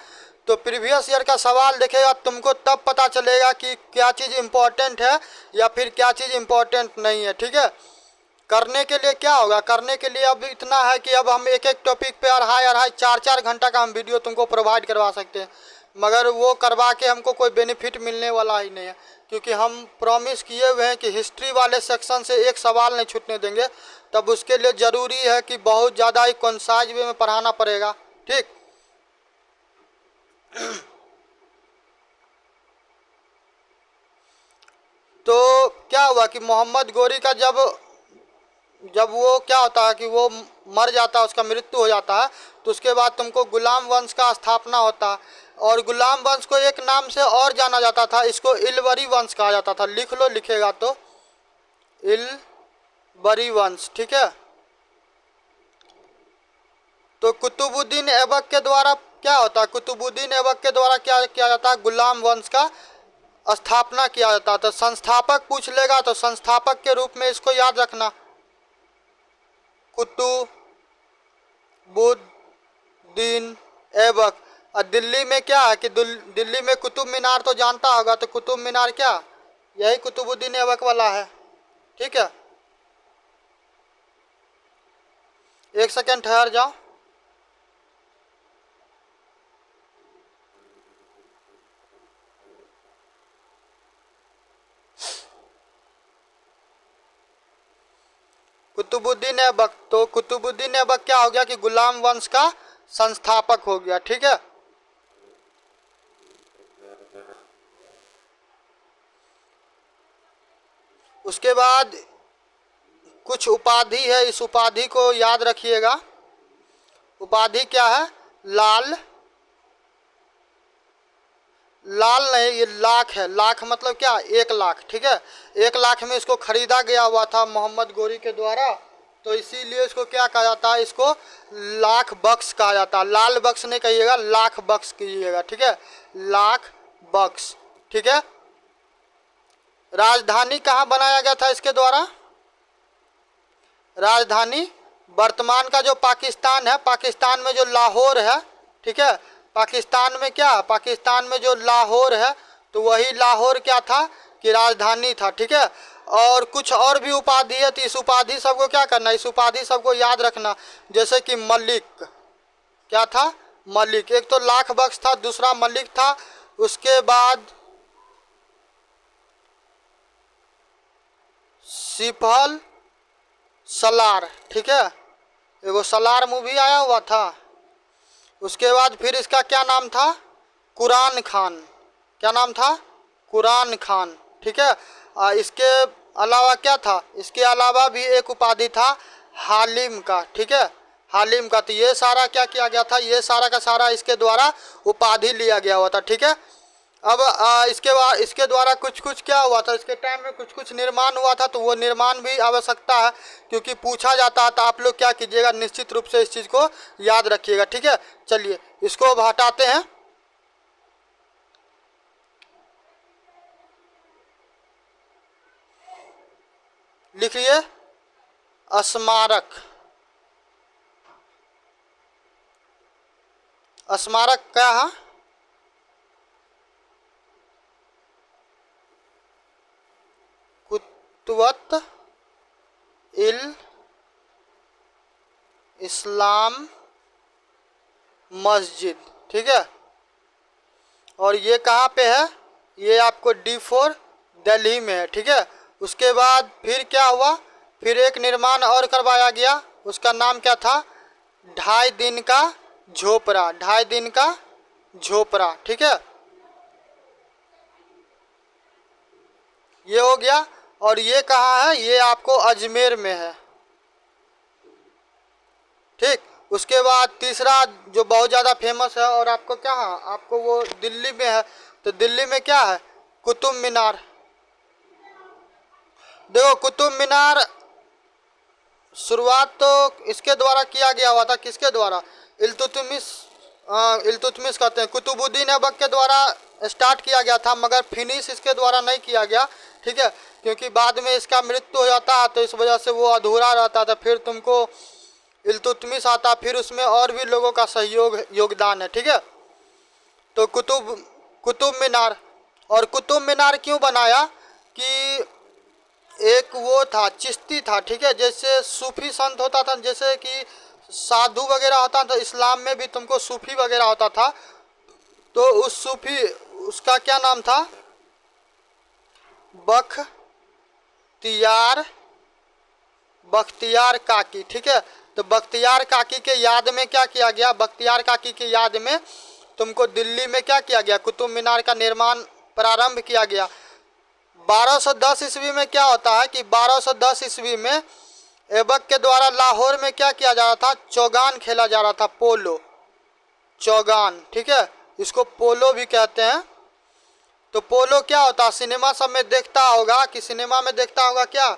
तो प्रीवियस ईयर का सवाल देखेगा तुमको तब पता चलेगा कि क्या चीज़ इम्पोर्टेंट है या फिर क्या चीज़ इम्पोर्टेंट नहीं है, ठीक है। करने के लिए क्या होगा, करने के लिए अब इतना है कि अब हम एक एक टॉपिक पे 2.5 4 घंटा का हम वीडियो तुमको प्रोवाइड करवा सकते हैं। मगर वो करवा के हमको कोई बेनिफिट मिलने वाला ही नहीं है, क्योंकि हम प्रॉमिस किए हुए हैं कि हिस्ट्री वाले सेक्शन से एक सवाल नहीं छूटने देंगे। तब उसके लिए ज़रूरी है कि बहुत ज़्यादा ही कंसाइज वे में पढ़ाना पड़ेगा। ठीक, तो क्या हुआ कि मोहम्मद गोरी का जब वो क्या होता है कि वो मर जाता है, उसका मृत्यु हो जाता है, तो उसके बाद तुमको गुलाम वंश का स्थापना होता है। और गुलाम वंश को एक नाम से और जाना जाता था, इसको इलवरी वंश कहा जाता था। लिख लो, लिखेगा तो इलवरी वंश। ठीक है, तो कुतुबुद्दीन ऐबक के द्वारा क्या होता है, कुतुबुद्दीन ऐबक के द्वारा क्या किया जाता है, गुलाम वंश का स्थापना किया जाता है। तो संस्थापक पूछ लेगा तो संस्थापक के रूप में इसको याद रखना, कुतुबुद्दीन ऐबक। और दिल्ली में क्या है कि दिल्ली में कुतुब मीनार तो जानता होगा, तो कुतुब मीनार क्या, यही कुतुबुद्दीन ऐबक वाला है। ठीक है, एक सेकंड ठहर जाओ। कुतुबुद्दीन ऐबक, तो कुतुबुद्दीन ऐबक क्या हो गया कि गुलाम वंश का संस्थापक हो गया। ठीक है, उसके बाद कुछ उपाधि है, इस उपाधि को याद रखिएगा। उपाधि क्या है, लाल, लाल नहीं, ये लाख है। लाख मतलब क्या, 1 लाख। ठीक है, 1 लाख में इसको खरीदा गया हुआ था मोहम्मद गोरी के द्वारा, तो इसीलिए इसको क्या कहा जाता है, इसको लाख बक्स कहा जाता है। लाल बक्स नहीं कहिएगा, लाख बक्स कीजिएगा। ठीक है, लाख बक्स। ठीक है, राजधानी कहाँ बनाया गया था इसके द्वारा, राजधानी वर्तमान का जो पाकिस्तान है, पाकिस्तान में जो लाहौर है। ठीक है, पाकिस्तान में क्या, पाकिस्तान में जो लाहौर है, तो वही लाहौर क्या था कि राजधानी था। ठीक है, और कुछ और भी उपाधि है, तो इस उपाधि सबको क्या करना, इस उपाधि सबको याद रखना। जैसे कि मलिक, क्या था, मलिक। एक तो लाख बख्श था, दूसरा मलिक था। उसके बाद सिपहल सलार। ठीक है, एगो सलार मूवी आया हुआ था। उसके बाद फिर इसका क्या नाम था, कुरान खान। क्या नाम था, कुरान खान। ठीक है, इसके अलावा क्या था, इसके अलावा भी एक उपाधि था हालिम का। ठीक है, हालिम का। तो ये सारा क्या किया गया था, ये सारा का सारा इसके द्वारा उपाधि लिया गया हुआ था। ठीक है, अब इसके द्वारा कुछ कुछ क्या हुआ था, इसके टाइम में कुछ कुछ निर्माण हुआ था, तो वो निर्माण भी आवश्यकता है, क्योंकि पूछा जाता है। तो आप लोग क्या कीजिएगा, निश्चित रूप से इस चीज़ को याद रखिएगा। ठीक है, चलिए इसको अब हटाते हैं। लिखिए स्मारक। स्मारक क्या है, कुतुबत इल इस्लाम मस्जिद। ठीक है, और ये कहाँ पे है, ये आपको D4 दिल्ली में है। ठीक है, उसके बाद फिर क्या हुआ, फिर एक निर्माण और करवाया गया, उसका नाम क्या था, 2.5 दिन का झोपड़ा। 2.5 दिन का झोपड़ा। ठीक है, ये हो गया। और ये कहाँ है, ये आपको अजमेर में है। ठीक, उसके बाद तीसरा जो बहुत ज़्यादा फेमस है, और आपको क्या है, आपको वो दिल्ली में है। तो दिल्ली में क्या है, कुतुब मीनार। देखो कुतुब मीनार शुरुआत तो इसके द्वारा किया गया हुआ था, किसके द्वारा, इल्तुतमिश कहते हैं, कुतुबुद्दीन ऐबक के द्वारा स्टार्ट किया गया था, मगर फिनिश इसके द्वारा नहीं किया गया। ठीक है, क्योंकि बाद में इसका मृत्यु हो जाता है, तो इस वजह से वो अधूरा रहता था। फिर तुमको इल्तुतमिश आता, फिर उसमें और भी लोगों का योगदान है। ठीक है, तो कुतुब मीनार। और कुतुब मीनार क्यों बनाया कि एक वो था, चिश्ती था। ठीक है, जैसे सूफी संत होता था, जैसे कि साधु वगैरह होता था, इस्लाम में भी तुमको सूफी वगैरह होता था, तो उस सूफी, उसका क्या नाम था? बख्तियार, बख्तियार काकी। ठीक है, तो बख्तियार काकी के याद में क्या किया गया? बख्तियार काकी की याद में तुमको दिल्ली में क्या किया गया? कुतुब मीनार का निर्माण प्रारंभ किया गया। 1210 ईस्वी में क्या होता है कि 1210 ईस्वी में ऐबक के द्वारा लाहौर में क्या किया जा रहा था? चौगान खेला जा रहा था, पोलो, चौगान। ठीक है, इसको पोलो भी कहते हैं। तो पोलो क्या होता है? सिनेमा सब में देखता होगा कि सिनेमा में देखता होगा क्या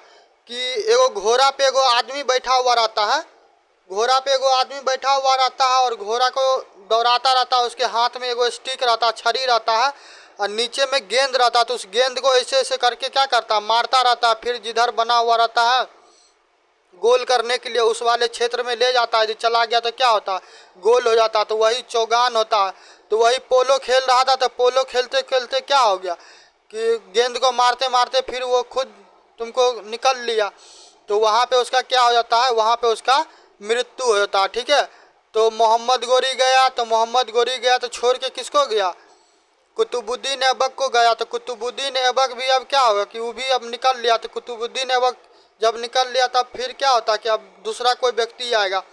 कि एगो घोड़ा पे एगो आदमी बैठा हुआ रहता है, घोड़ा पे एगो आदमी बैठा हुआ रहता है और घोड़ा को दौड़ाता रहता है। उसके हाथ में एगो स्टिक रहता है, छड़ी रहता है, और नीचे में गेंद रहता है। तो उस गेंद को ऐसे ऐसे करके क्या करता है? मारता रहता है। फिर जिधर बना हुआ रहता है गोल करने के लिए उस वाले क्षेत्र में ले जाता है। यदि चला गया तो क्या होता है? गोल हो जाता है। तो वही चौगान होता है। तो वही पोलो खेल रहा था। तो पोलो खेलते खेलते क्या हो गया कि गेंद को मारते मारते फिर वो खुद तुमको निकल लिया। तो वहाँ पे उसका क्या हो जाता है? वहाँ पे उसका मृत्यु हो जाता है। ठीक है, तो मोहम्मद गोरी गया। तो मोहम्मद गोरी गया तो छोड़ के किसको गया? कुतुबुद्दीन ऐबक को गया। तो कुतुबुद्दीन ऐबक भी अब क्या होगा कि वो भी अब निकल लिया। तो कुतुबुद्दीन ऐबक जब निकल लिया तब फिर क्या होता कि अब दूसरा कोई व्यक्ति आएगा।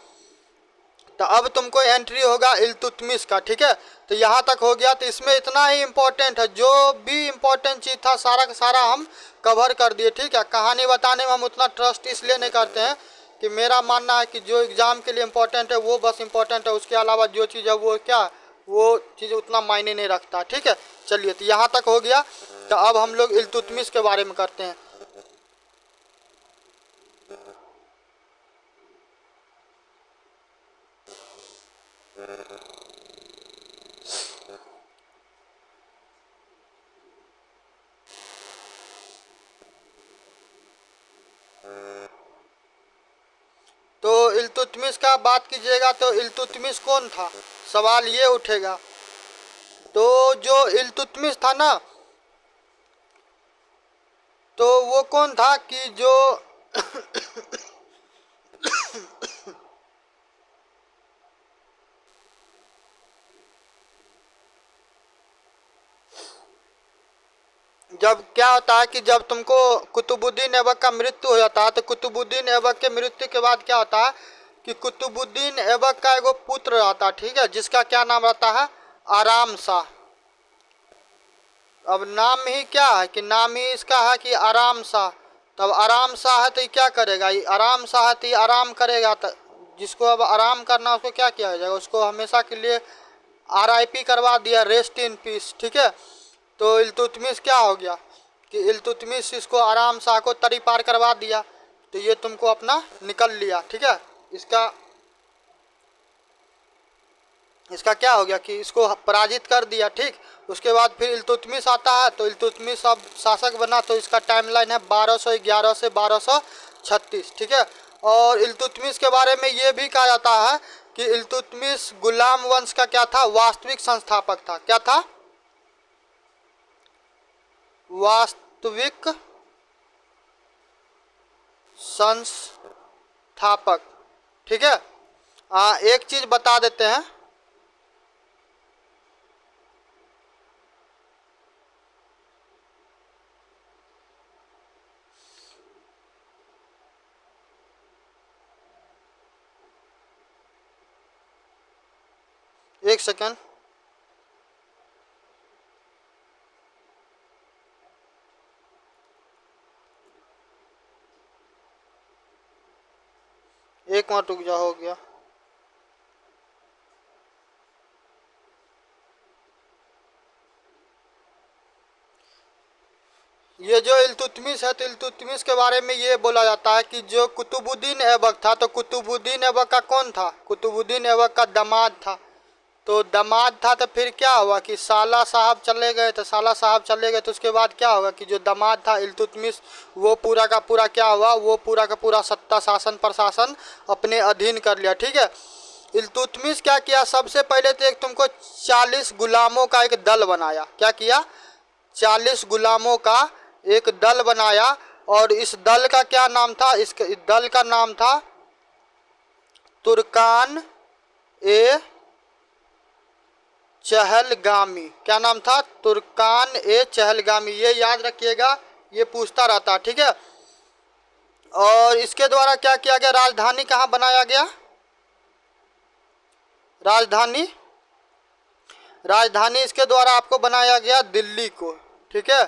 तो अब तुमको एंट्री होगा इल्तुतमिश का। ठीक है, तो यहाँ तक हो गया। तो इसमें इतना ही इम्पोर्टेंट है, जो भी इम्पोर्टेंट चीज़ था सारा का सारा हम कवर कर दिए। ठीक है, कहानी बताने में हम उतना ट्रस्ट इसलिए नहीं करते हैं कि मेरा मानना है कि जो एग्ज़ाम के लिए इम्पोर्टेंट है वो बस इम्पोर्टेंट है, उसके अलावा जो चीज़ है वो क्या, वो चीज़ उतना मायने नहीं रखता। ठीक है, चलिए, तो यहाँ तक हो गया। तो अब हम लोग इल्तुतमिश के बारे में करते हैं। तो इल्तुतमिश का बात कीजिएगा तो इल्तुतमिश कौन था, सवाल ये उठेगा। तो जो इल्तुतमिश था ना, तो वो कौन था कि जो जब क्या होता है कि जब तुमको कुतुबुद्दीन ऐबक का मृत्यु हो जाता है, तो कुतुबुद्दीन ऐबक के मृत्यु के बाद क्या होता है कि कुतुबुद्दीन ऐबक का एगो पुत्र रहता है। ठीक है, जिसका क्या नाम रहता है? आराम शाह। अब नाम ही क्या है कि नाम ही इसका है कि आराम शाह। तब आराम शाह है तो ये क्या करेगा? ये आराम शाह है तो ये आराम करेगा। तो जिसको अब आराम करना उसको क्या किया जाएगा? उसको हमेशा के लिए RIP करवा दिया, रेस्ट इन पीस। ठीक है, तो इल्तुतमिश क्या हो गया कि इल्तुतमिश इसको आराम शाह को तरी पार करवा दिया। तो ये तुमको अपना निकल लिया। ठीक है, इसका क्या हो गया कि इसको पराजित कर दिया। ठीक, उसके बाद फिर इल्तुतमिश आता है। तो इल्तुतमिश अब शासक बना। तो इसका टाइमलाइन है 1211 से 1236। ठीक है, और इल्तुतमिश के बारे में ये भी कहा जाता है कि इल्तुतमिश गुलाम वंश का क्या था? वास्तविक संस्थापक था। क्या था? वास्तविक संस्थापक। ठीक है, एक चीज बता देते हैं। एक सेकेंड। एक मिनट रुक जा, हो गया। ये जो इल्तुतमिश है, तो इल्तुतमिश के बारे में ये बोला जाता है कि जो कुतुबुद्दीन ऐबक था, तो कुतुबुद्दीन ऐबक का कौन था? कुतुबुद्दीन ऐबक का दामाद था। तो दामाद था तो फिर क्या हुआ कि साला साहब चले गए। तो साला साहब चले गए तो उसके बाद क्या होगा कि जो दामाद था इल्तुतमिश, वो पूरा का पूरा क्या हुआ, वो पूरा का पूरा सत्ता शासन प्रशासन अपने अधीन कर लिया। ठीक है, इल्तुतमिश क्या किया? सबसे पहले तो एक तुमको 40 गुलामों का एक दल बनाया। क्या किया? 40 गुलामों का एक दल बनाया। और इस दल का क्या नाम था? इस दल का नाम था तुर्कान ए चहलगामी। क्या नाम था? तुर्कान ए चहलगामी। ये याद रखिएगा, ये पूछता रहता, ठीक है। और इसके द्वारा क्या किया गया? राजधानी कहाँ बनाया गया? राजधानी राजधानी इसके द्वारा आपको बनाया गया दिल्ली को, ठीक है।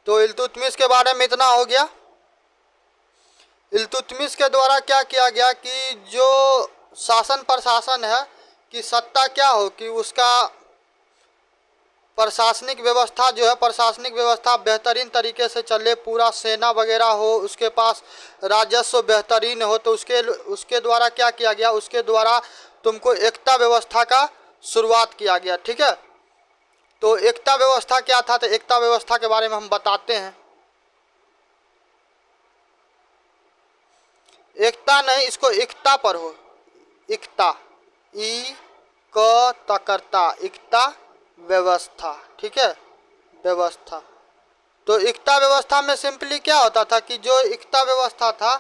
तो इल्तुतमिश के बारे में इतना हो गया। इल्तुतमिश के द्वारा क्या किया गया कि जो शासन प्रशासन है कि सत्ता क्या हो कि उसका प्रशासनिक व्यवस्था जो है, प्रशासनिक व्यवस्था बेहतरीन तरीके से चले, पूरा सेना वगैरह हो, उसके पास राजस्व बेहतरीन हो। तो उसके द्वारा क्या किया गया? उसके द्वारा तुमको एकता व्यवस्था का शुरुआत किया गया, ठीक है। तो एकता व्यवस्था क्या था? तो एकता व्यवस्था के बारे में हम बताते हैं। एकता नहीं, इसको एकता पर हो, एकता, ई क तकरता, एकता व्यवस्था, ठीक है, व्यवस्था। तो एकता व्यवस्था में सिंपली क्या होता था कि जो एकता व्यवस्था था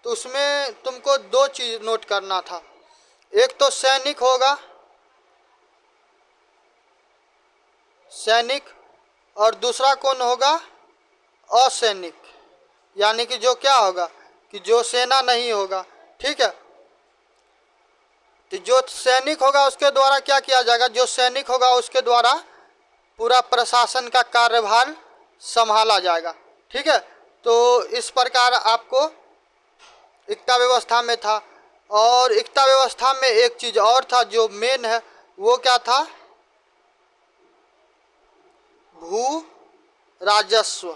तो उसमें तुमको दो चीज नोट करना था। एक तो सैनिक होगा, सैनिक, और दूसरा कौन होगा? असैनिक। यानी कि जो क्या होगा कि जो सेना नहीं होगा, ठीक है। तो जो सैनिक होगा उसके द्वारा क्या किया जाएगा? जो सैनिक होगा उसके द्वारा पूरा प्रशासन का कार्यभार संभाला जाएगा, ठीक है। तो इस प्रकार आपको एकता व्यवस्था में था। और एकता व्यवस्था में एक चीज और था जो मेन है, वो क्या था? भू राजस्व।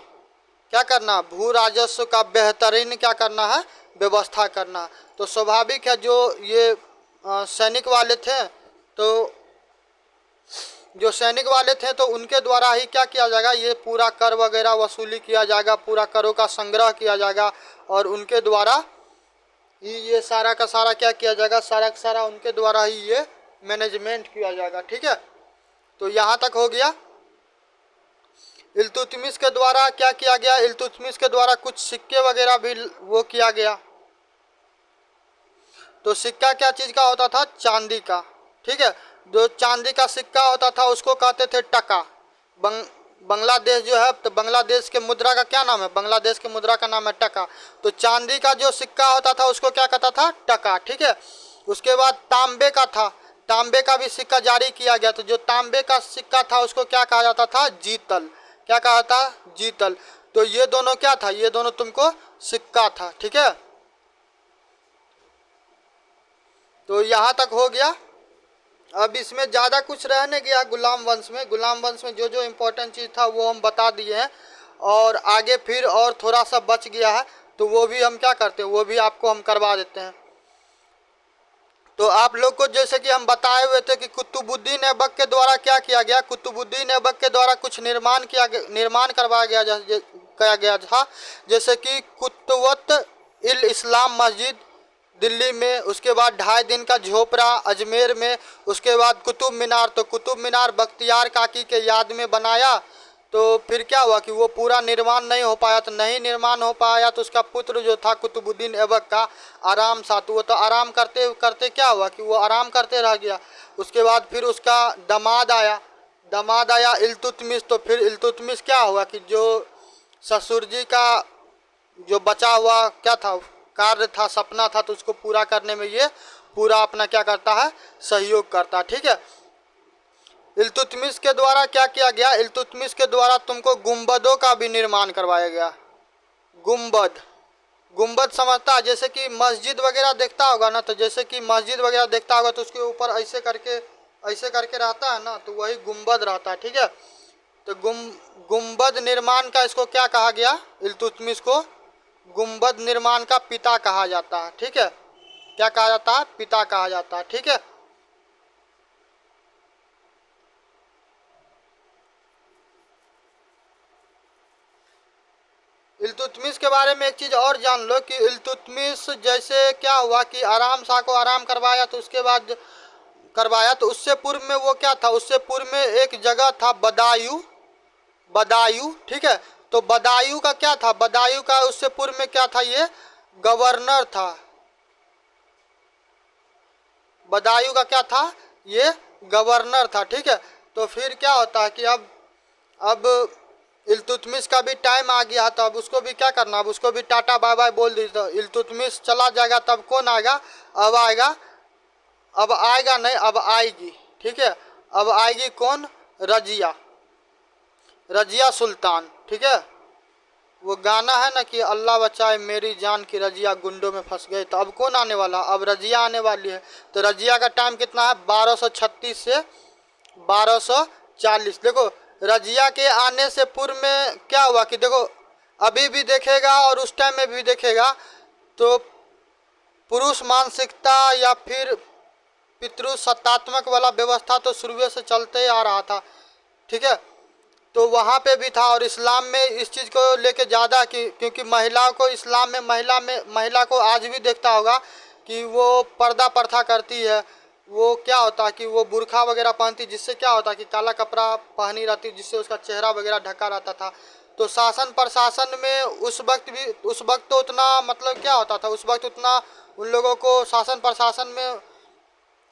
क्या करना? भू राजस्व का बेहतरीन क्या करना है? व्यवस्था करना। तो स्वाभाविक है जो ये सैनिक वाले थे, तो जो सैनिक वाले थे तो उनके द्वारा ही क्या किया जाएगा? ये पूरा कर वगैरह वसूली किया जाएगा, पूरा करों का संग्रह किया जाएगा, और उनके द्वारा ही ये सारा का सारा क्या किया जाएगा? सारा का सारा उनके द्वारा ही ये मैनेजमेंट किया जाएगा, ठीक है। तो यहाँ तक हो गया। इल्तुतमिश के द्वारा क्या किया गया? इल्तुतमिश के द्वारा कुछ सिक्के वगैरह भी वो किया गया। तो सिक्का क्या चीज़ का होता था? चांदी का, ठीक है। जो चांदी का सिक्का होता था उसको कहते थे टका। बांग्लादेश जो है, तो बांग्लादेश के मुद्रा का क्या नाम है? बांग्लादेश के मुद्रा का नाम है टका। तो चांदी का जो सिक्का होता था उसको क्या कहता था? टका, ठीक है। उसके बाद तांबे का था, तांबे का भी सिक्का जारी किया गया। तो जो तांबे का सिक्का था उसको क्या कहा जाता था? जीतल। क्या कहा था? जीतल। तो ये दोनों क्या था? ये दोनों तुमको सिक्का था, ठीक है। तो यहाँ तक हो गया। अब इसमें ज़्यादा कुछ रह नहीं गया। गुलाम वंश में, गुलाम वंश में जो जो इम्पोर्टेंट चीज़ था वो हम बता दिए हैं, और आगे फिर और थोड़ा सा बच गया है तो वो भी हम क्या करते हैं? वो भी आपको हम करवा देते हैं। तो आप लोग को जैसे कि हम बताए हुए थे कि कुतुबुद्दीन ऐबक के द्वारा क्या किया गया? कुतुबुद्दीन ऐबक के द्वारा कुछ निर्माण करवाया गया था, जैसे कि कुतुबत इल इस्लाम मस्जिद दिल्ली में, उसके बाद 2.5 दिन का झोपड़ा अजमेर में, उसके बाद कुतुब मीनार। तो कुतुब मीनार बख्तियार काकी के याद में बनाया। तो फिर क्या हुआ कि वो पूरा निर्माण नहीं हो पाया। तो नहीं निर्माण हो पाया तो उसका पुत्र जो था कुतुबुद्दीन ऐबक का आराम साथ, वो तो आराम करते करते क्या हुआ कि वो आराम करते रह गया। उसके बाद फिर उसका दामाद आया इल्तुतमिश। तो फिर इल्तुतमिश क्या हुआ कि जो ससुर जी का जो बचा हुआ क्या था कार्य था, सपना था, तो उसको पूरा करने में ये पूरा अपना क्या करता है? सहयोग करता है, ठीक है। इल्तुतमिश के द्वारा क्या किया गया? इल्तुतमिश के द्वारा तुमको गुंबदों का भी निर्माण करवाया गया। गुंबद, गुंबद समझता है? जैसे कि मस्जिद वगैरह देखता होगा ना, तो जैसे कि मस्जिद वगैरह देखता होगा तो उसके ऊपर ऐसे करके रहता है ना, तो वही गुंबद रहता है, ठीक है। तो गुंबद निर्माण का इसको क्या कहा गया? इल्तुतमिश को गुंबद निर्माण का पिता कहा जाता है, ठीक है। क्या कहा जाता है? पिता कहा जाता है, ठीक है। इल्तुतमिश के बारे में एक चीज़ और जान लो कि इल्तुतमिश जैसे क्या हुआ कि आराम शाह को आराम करवाया, तो उसके बाद करवाया, तो उससे पूर्व में वो क्या था? उससे पूर्व में एक जगह था बदायूं, ठीक है। तो बदायूं का क्या था? बदायूं का उससे पूर्व में क्या था? ये गवर्नर था। बदायूं का क्या था, ये गवर्नर था। ठीक है, तो फिर क्या होता है कि अब इल्तुतमिश का भी टाइम आ गया, तो अब उसको भी क्या करना, अब उसको भी टाटा बाय बाय बोल दी। तो इल्तुतमिश चला जाएगा तब कौन आएगा, अब आएगा, अब आएगा नहीं, अब आएगी। ठीक है, अब आएगी कौन, रजिया, रजिया सुल्तान। ठीक है, वो गाना है ना कि अल्लाह बचाए मेरी जान की रजिया गुंडों में फंस गई। तो अब कौन आने वाला, अब रजिया आने वाली है। तो रजिया का टाइम कितना है, 1236 से 1240। देखो रजिया के आने से पूर्व में क्या हुआ कि देखो अभी भी देखेगा और उस टाइम में भी देखेगा तो पुरुष मानसिकता या फिर पितृसत्तात्मक वाला व्यवस्था तो शुरू से चलते आ रहा था। ठीक है, तो वहाँ पे भी था। और इस्लाम में इस चीज़ को लेके ज़्यादा कि क्योंकि महिलाओं को इस्लाम में महिला को आज भी देखता होगा कि वो पर्दा प्रथा करती है। वो क्या होता है कि वो बुर्खा वगैरह पहनती, जिससे क्या होता है कि काला कपड़ा पहनी रहती, जिससे उसका चेहरा वगैरह ढका रहता था। तो शासन प्रशासन में उस वक्त तो उतना मतलब क्या होता था, उस वक्त उतना उन लोगों को शासन प्रशासन में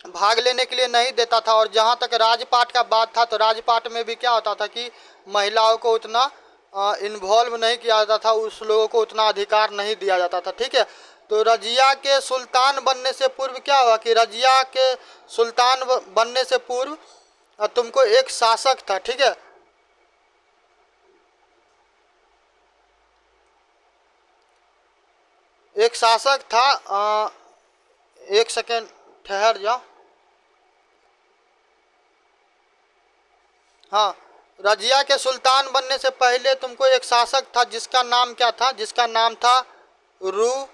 भाग लेने के लिए नहीं देता था। और जहाँ तक राजपाट का बात था, तो राजपाट में भी क्या होता था कि महिलाओं को उतना इन्वॉल्व नहीं किया जाता था, उस लोगों को उतना अधिकार नहीं दिया जाता था। ठीक है, तो रजिया के सुल्तान बनने से पूर्व क्या हुआ कि रजिया के सुल्तान बनने से पूर्व तुमको एक शासक था। ठीक है, एक शासक था, एक सेकेंड ठहर जाओ। हाँ, रजिया के सुल्तान बनने से पहले तुमको एक शासक था जिसका नाम क्या था, जिसका नाम था रुकुनुद्दीन।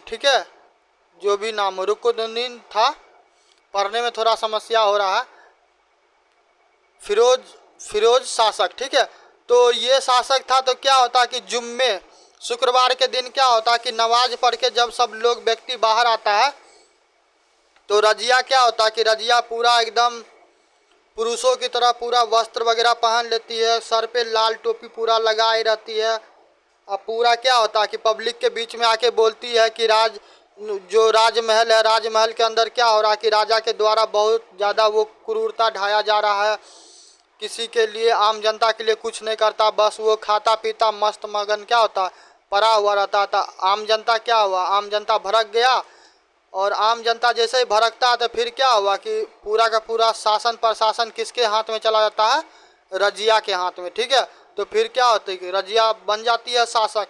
ठीक है, जो भी नाम रुकुनुद्दीन था, पढ़ने में थोड़ा समस्या हो रहा है, फिरोज शासक। ठीक है, तो ये शासक था। तो क्या होता कि जुम्मे शुक्रवार के दिन क्या होता कि नमाज पढ़ के जब सब लोग व्यक्ति बाहर आता है, तो रजिया क्या होता कि रजिया पूरा एकदम पुरुषों की तरह पूरा वस्त्र वगैरह पहन लेती है, सर पे लाल टोपी पूरा लगाए रहती है। अब पूरा क्या होता है कि पब्लिक के बीच में आके बोलती है कि जो राजमहल है, राजमहल के अंदर क्या हो रहा है कि राजा के द्वारा बहुत ज़्यादा वो क्रूरता ढाया जा रहा है, किसी के लिए, आम जनता के लिए कुछ नहीं करता, बस वो खाता पीता मस्त मगन क्या होता पड़ा हुआ रहता था। आम जनता क्या हुआ, आम जनता भड़क गया। और आम जनता जैसे ही भड़कता है तो फिर क्या हुआ कि पूरा का पूरा शासन प्रशासन किसके हाथ में चला जाता है, रजिया के हाथ में। ठीक है, तो फिर क्या होता है कि रजिया बन जाती है शासक।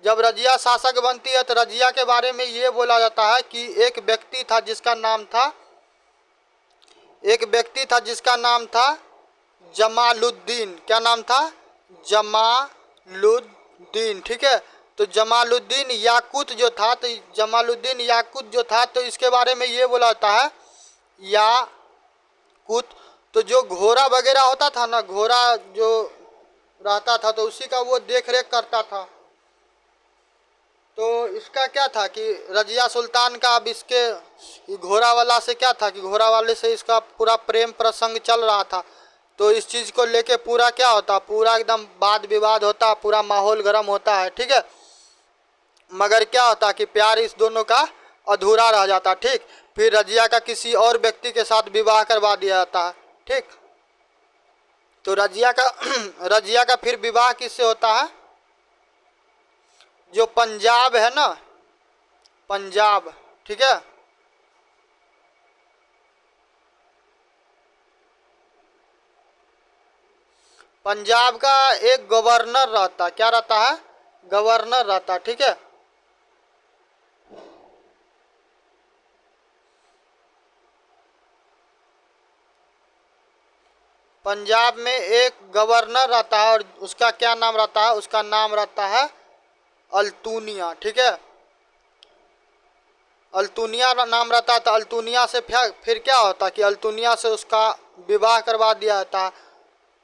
जब रजिया शासक बनती है तो रजिया के बारे में ये बोला जाता है कि एक व्यक्ति था जिसका नाम था जमालुद्दीन। क्या नाम था, जमालुद्दीन। ठीक है, तो जमालुद्दीन याकूत जो था, तो जमालुद्दीन याकूत जो था, तो इसके बारे में ये बोला जाता है याकूत। तो जो घोड़ा वगैरह होता था ना, घोड़ा जो रहता था तो उसी का वो देख रेख करता था। तो इसका क्या था कि रजिया सुल्तान का अब इसके घोड़ा वाला से क्या था कि घोड़ा वाले से इसका पूरा प्रेम प्रसंग चल रहा था। तो इस चीज़ को लेके पूरा क्या होता, पूरा एकदम वाद विवाद होता, पूरा माहौल गर्म होता है। ठीक है, मगर क्या होता कि प्यार इस दोनों का अधूरा रह जाता। ठीक, फिर रजिया का किसी और व्यक्ति के साथ विवाह करवा दिया जाता है। ठीक, तो रजिया का फिर विवाह किससे होता है, जो पंजाब है ना, पंजाब। ठीक है, पंजाब का एक गवर्नर रहता, क्या रहता है, गवर्नर रहता। ठीक है, पंजाब में एक गवर्नर रहता है और उसका क्या नाम रहता है, उसका नाम रहता है अल्तुनिया। ठीक है, अल्तुनिया नाम रहता है। तो अल्तुनिया से फिर क्या होता कि अल्तुनिया से उसका विवाह करवा दिया जाता।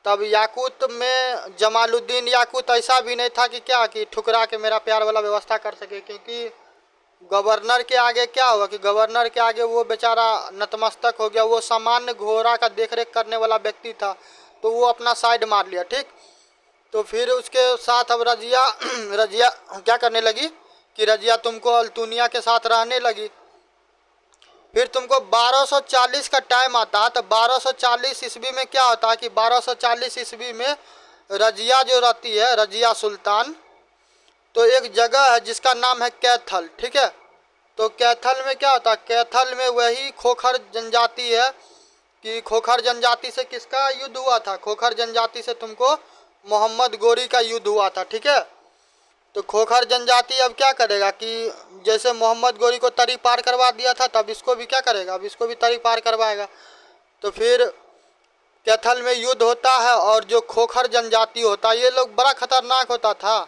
तब याकूत में जमालुद्दीन याकूत ऐसा भी नहीं था कि क्या कि ठुकरा के मेरा प्यार वाला व्यवस्था कर सके, क्योंकि गवर्नर के आगे क्या हुआ कि गवर्नर के आगे वो बेचारा नतमस्तक हो गया। वो सामान्य घोड़ा का देखरेख करने वाला व्यक्ति था, तो वो अपना साइड मार लिया। ठीक, तो फिर उसके साथ अब रजिया रजिया क्या करने लगी कि रजिया तुमको अल्तुनिया के साथ रहने लगी। फिर तुमको 1240 का टाइम आता है, तो 1240 ईस्वी में क्या होता है कि 1240 ईस्वी में रजिया जो रहती है, रजिया सुल्तान, तो एक जगह है जिसका नाम है कैथल, ठीक है। तो कैथल में क्या होता है, कैथल में वही खोखर जनजाति है कि खोखर जनजाति से किसका युद्ध हुआ था, खोखर जनजाति से तुमको मोहम्मद गोरी का युद्ध हुआ था, ठीक है। तो खोखर जनजाति अब क्या करेगा कि जैसे मोहम्मद गोरी को तरी पार करवा दिया था, तब इसको भी क्या करेगा, अब इसको भी तरी पार करवाएगा। तो फिर कैथल में युद्ध होता है और जो खोखर जनजाति होता है, ये लोग बड़ा खतरनाक होता था,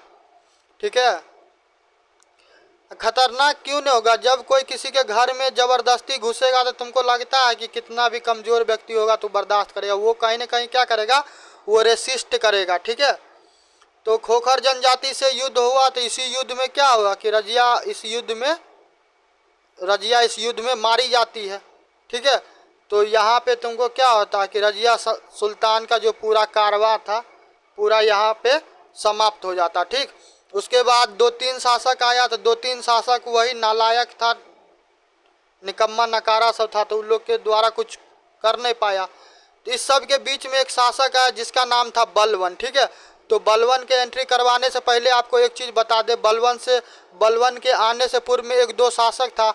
ठीक है। खतरनाक क्यों नहीं होगा, जब कोई किसी के घर में ज़बरदस्ती घुसेगा तो तुमको लगता है कि कितना भी कमज़ोर व्यक्ति होगा तो बर्दाश्त करेगा, वो कहीं ना कहीं क्या करेगा, वो रेसिस्ट करेगा, ठीक है। तो खोखर जनजाति से युद्ध हुआ, तो इसी युद्ध में क्या हुआ कि रजिया इस युद्ध में मारी जाती है, ठीक है। तो यहाँ पे तुमको क्या होता है कि रजिया सुल्तान का जो पूरा कारवां था पूरा यहाँ पे समाप्त हो जाता, ठीक। उसके बाद 2-3 शासक आया, तो 2-3 शासक वही नालायक था, निकम्मा नकारा सब था, तो उन लोग के द्वारा कुछ कर नहीं पाया। तो इस सब के बीच में एक शासक है जिसका नाम था बलवन, ठीक है। तो बलवन के एंट्री करवाने से पहले आपको एक चीज़ बता दे, बलवन के आने से पूर्व में 1-2 शासक था,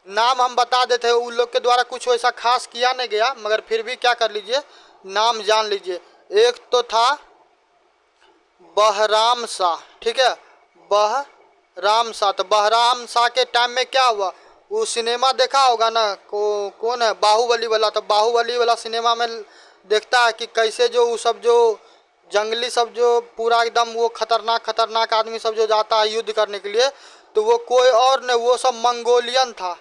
नाम हम बता देते हैं, उन लोग के द्वारा कुछ वैसा खास किया नहीं गया, मगर फिर भी क्या कर लीजिए, नाम जान लीजिए। एक तो था बहराम शाह, ठीक है, बहराम शाह। तो बहराम शाह के टाइम में क्या हुआ, वो सिनेमा देखा होगा ना, कौन है, बाहुबली वाला। तो बाहुबली वाला सिनेमा में देखता है कि कैसे जो वो सब जो जंगली सब जो पूरा एकदम वो खतरनाक आदमी सब जो जाता है युद्ध करने के लिए, तो वो कोई और नहीं, वो सब मंगोलियन था,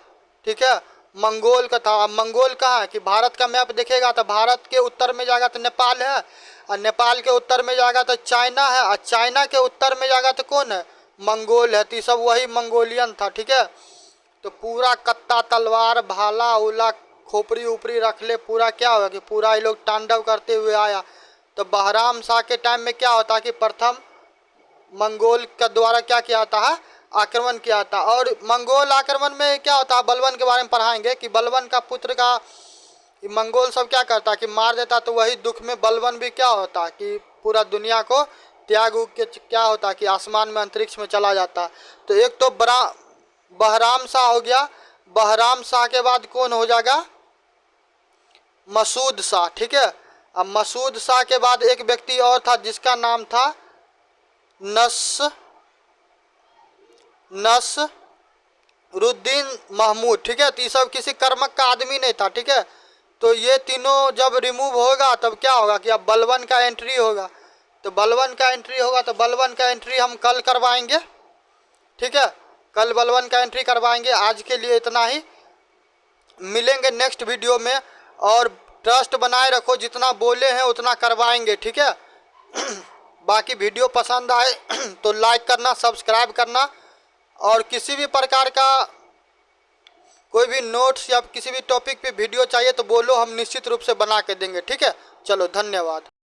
ठीक है, मंगोल का था। मंगोल कहाँ है कि भारत का मैप देखेगा तो भारत के उत्तर में जाएगा तो नेपाल है, और नेपाल के उत्तर में जाएगा तो चाइना है, और चाइना के उत्तर में जाएगा तो कौन है, मंगोल है। तो सब वही मंगोलियन था, ठीक है। तो पूरा कत्ता तलवार भाला उला खोपड़ी ऊपरी रख ले, पूरा क्या होगा कि पूरा ये लोग तांडव करते हुए आया। तो बहराम शाह के टाइम में क्या होता है कि प्रथम मंगोल के द्वारा क्या किया जाता है, आक्रमण किया था। और मंगोल आक्रमण में क्या होता है, बलवन के बारे में पढ़ाएंगे कि बलवन का पुत्र का मंगोल सब क्या करता है कि मार देता। तो वही दुख में बलवन भी क्या होता है कि पूरा दुनिया को त्याग के क्या होता है कि आसमान में अंतरिक्ष में चला जाता है। तो एक तो बहराम शाह हो गया, बहराम शाह के बाद कौन हो जाएगा, मसूद शाह, ठीक है। अब मसूद शाह के बाद एक व्यक्ति और था जिसका नाम था नसरुद्दीन महमूद, ठीक है। तो ये सब किसी कर्मक का आदमी नहीं था, ठीक है। तो ये तीनों जब रिमूव होगा तब क्या होगा कि अब बलवन का एंट्री होगा। तो बलवन का एंट्री हम कल करवाएंगे, ठीक है, कल बलवन का एंट्री करवाएंगे। आज के लिए इतना ही, मिलेंगे नेक्स्ट वीडियो में। और ट्रस्ट बनाए रखो, जितना बोले हैं उतना करवाएंगे, ठीक है। बाकी वीडियो पसंद आए तो लाइक करना, सब्सक्राइब करना, और किसी भी प्रकार का कोई भी नोट्स या किसी भी टॉपिक पे वीडियो चाहिए तो बोलो, हम निश्चित रूप से बना के देंगे, ठीक है। चलो धन्यवाद।